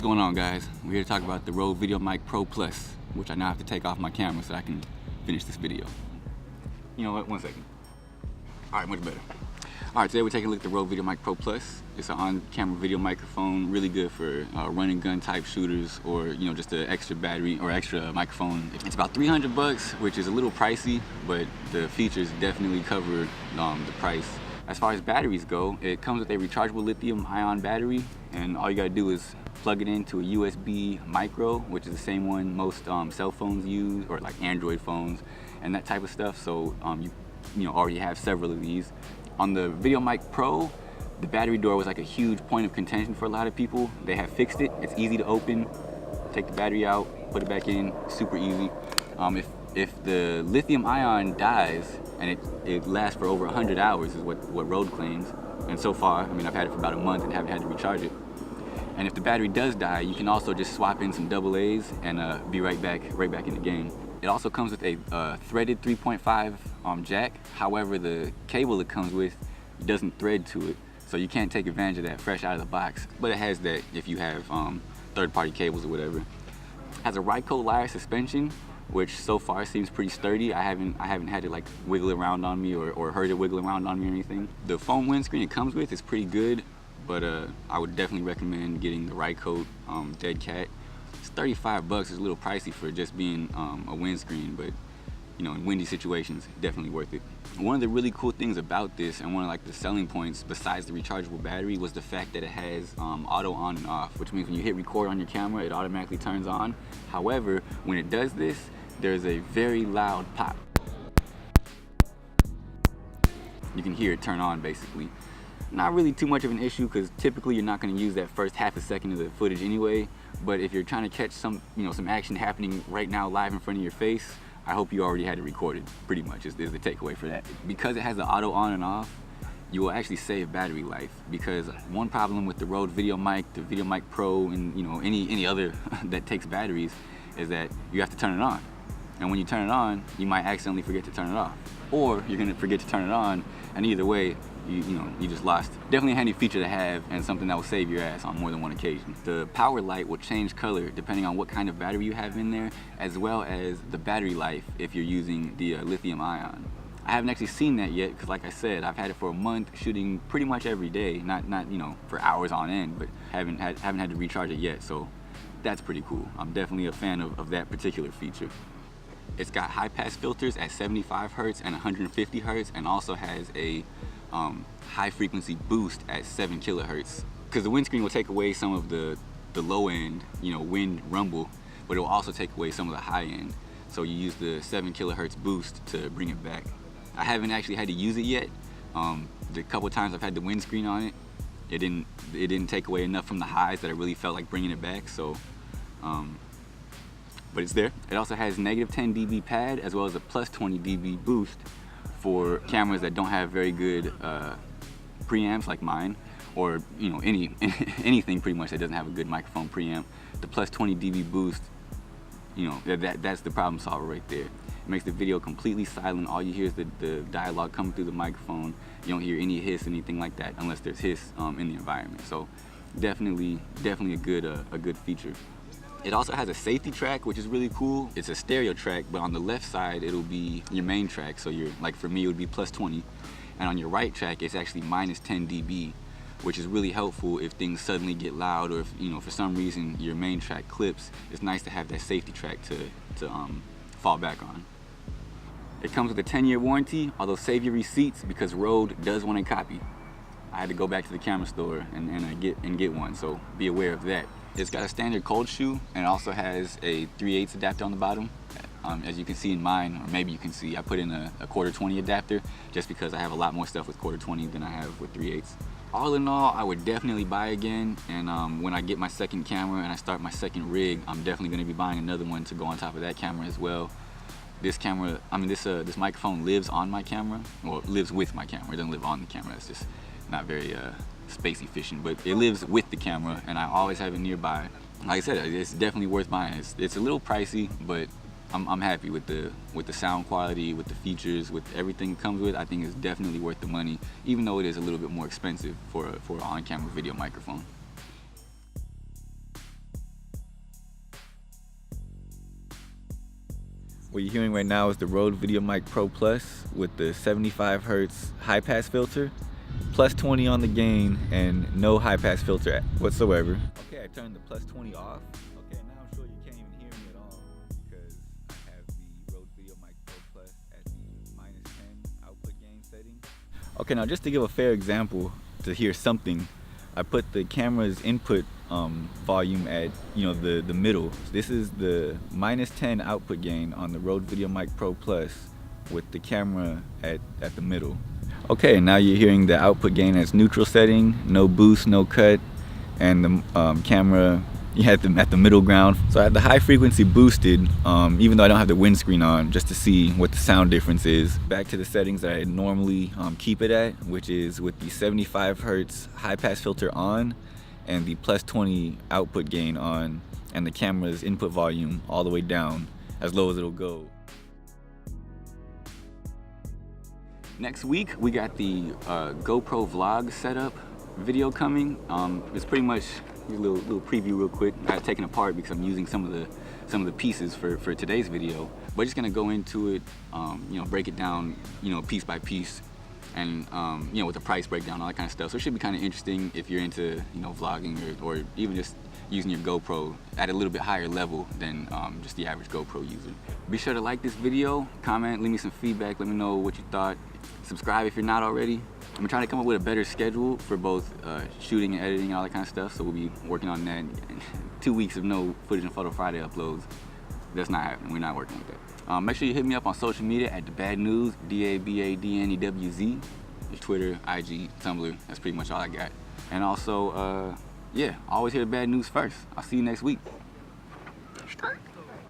What's going on, guys? We're here to talk about the Rode VideoMic Pro Plus, which I now have to take off my camera so I can finish this video. You know what? 1 second. All right, much better. All right, today we're taking a look at the Rode VideoMic Pro Plus. It's an on-camera video microphone, really good for run and gun type shooters, or just an extra battery or extra microphone. It's about 300 bucks, which is a little pricey, but the features definitely cover the price. As far as batteries go, it comes with a rechargeable lithium-ion battery, and all you gotta do is plug it into a USB micro, which is the same one most cell phones use, or like Android phones and that type of stuff. So you already have several of these. On the VideoMic Pro, the battery door was like a huge point of contention for a lot of people. They have fixed it. It's easy to open. Take the battery out, put it back in, super easy. If the lithium ion dies, and it lasts for over 100 hours is what Rode claims, and so far, I mean, I've had it for about a month and haven't had to recharge it. And if the battery does die, you can also just swap in some AA's and be right back in the game. It also comes with a threaded 3.5 jack. However, the cable it comes with doesn't thread to it, so you can't take advantage of that fresh out of the box. But it has that if you have third-party cables or whatever. It has a Ryco lyre suspension, which so far seems pretty sturdy. I haven't had it like wiggle around on me or heard it wiggle around on me or anything. The foam windscreen it comes with is pretty good, but I would definitely recommend getting the Ryco Dead Cat. It's 35 bucks. It's a little pricey for just being a windscreen, but in windy situations, definitely worth it. One of the really cool things about this, and one of like the selling points besides the rechargeable battery, was the fact that it has auto on and off, which means when you hit record on your camera, it automatically turns on. However, when it does this, there's a very loud pop. You can hear it turn on basically. Not really too much of an issue because typically you're not going to use that first half a second of the footage anyway. But if you're trying to catch some action happening right now live in front of your face, I hope you already had it recorded. Pretty much is the takeaway for that. Because it has the auto on and off, you will actually save battery life. Because one problem with the Rode VideoMic, the VideoMic Pro, and any other that takes batteries is that you have to turn it on. And when you turn it on, you might accidentally forget to turn it off. Or you're gonna forget to turn it on, and either way, you just lost. Definitely a handy feature to have, and something that will save your ass on more than one occasion. The power light will change color depending on what kind of battery you have in there, as well as the battery life if you're using the lithium ion. I haven't actually seen that yet, because like I said, I've had it for a month, shooting pretty much every day. Not for hours on end, but haven't had to recharge it yet, so that's pretty cool. I'm definitely a fan of that particular feature. It's got high pass filters at 75 Hertz and 150 Hertz, and also has a high frequency boost at 7 kilohertz. Because the windscreen will take away some of the low end, wind rumble, but it will also take away some of the high end. So you use the 7 kilohertz boost to bring it back. I haven't actually had to use it yet. The couple times I've had the windscreen on it, it didn't take away enough from the highs that I really felt like bringing it back. So. But it's there. It also has negative 10 dB pad as well as a plus 20 dB boost for cameras that don't have very good preamps like mine, or anything pretty much that doesn't have a good microphone preamp. The plus 20 dB boost, that's the problem solver right there. It makes the video completely silent. All you hear is the dialogue coming through the microphone. You don't hear any hiss, anything like that, unless there's hiss in the environment. So definitely a good feature. It also has a safety track, which is really cool. It's a stereo track, but on the left side, it'll be your main track. So like for me, it would be plus 20. And on your right track, it's actually minus 10 dB, which is really helpful if things suddenly get loud, or if, for some reason your main track clips. It's nice to have that safety track to fall back on. It comes with a 10-year warranty, although save your receipts because Rode does want a copy. I had to go back to the camera store and get one, so be aware of that. It's got a standard cold shoe, and it also has a 3/8 adapter on the bottom. As you can see in mine, or maybe you can see, I put in a 1/4-20 adapter just because I have a lot more stuff with 1/4-20 than I have with 3/8. All in all, I would definitely buy again, and when I get my second camera and I start my second rig, I'm definitely going to be buying another one to go on top of that camera as well. This camera, this microphone lives on my camera, or lives with my camera. It doesn't live on the camera. It's just not very space efficient, but it lives with the camera, and I always have it nearby. Like I said, it's definitely worth buying. It's a little pricey, but I'm happy with the sound quality, with the features, with everything it comes with. I think it's definitely worth the money, even though it is a little bit more expensive for an on-camera video microphone. What you're hearing right now is the Rode VideoMic Pro Plus with the 75 Hz high pass filter, plus 20 on the gain, and no high pass filter whatsoever. Okay, I turned the plus 20 off. Okay, now I'm sure you can't even hear me at all because I have the Rode VideoMic Pro Plus at the -10 output gain setting. Okay, now just to give a fair example to hear something, I put the camera's input volume at, you know, the middle. So this is the -10 output gain on the Rode VideoMic Pro Plus with the camera at the middle. Okay, now you're hearing the output gain as neutral setting, no boost, no cut, and the camera at the middle ground. So I have the high frequency boosted, even though I don't have the windscreen on, just to see what the sound difference is. Back to the settings that I normally keep it at, which is with the 75 Hz high pass filter on, and the plus 20 output gain on, and the camera's input volume all the way down, as low as it'll go. Next week, we got the GoPro vlog setup video coming. It's pretty much a little preview real quick. I had taken apart because I'm using some of the pieces for today's video. But just gonna go into it, you know, break it down, you know, piece by piece, and you know, with the price breakdown, all that kind of stuff. So it should be kind of interesting if you're into, you know, vlogging or even just using your GoPro at a little bit higher level than just the average GoPro user. Be sure to like this video, comment, leave me some feedback, let me know what you thought. Subscribe if you're not already. I'm trying to come up with a better schedule for both shooting and editing and all that kind of stuff, so we'll be working on that. 2 weeks of no footage and Photo Friday uploads, that's not happening. We're not working with that. Make sure you hit me up on social media at DaBadNewz, DaBadNewz. There's Twitter, IG, Tumblr. That's pretty much all I got. And also, yeah, always hear the bad news first. I'll see you next week.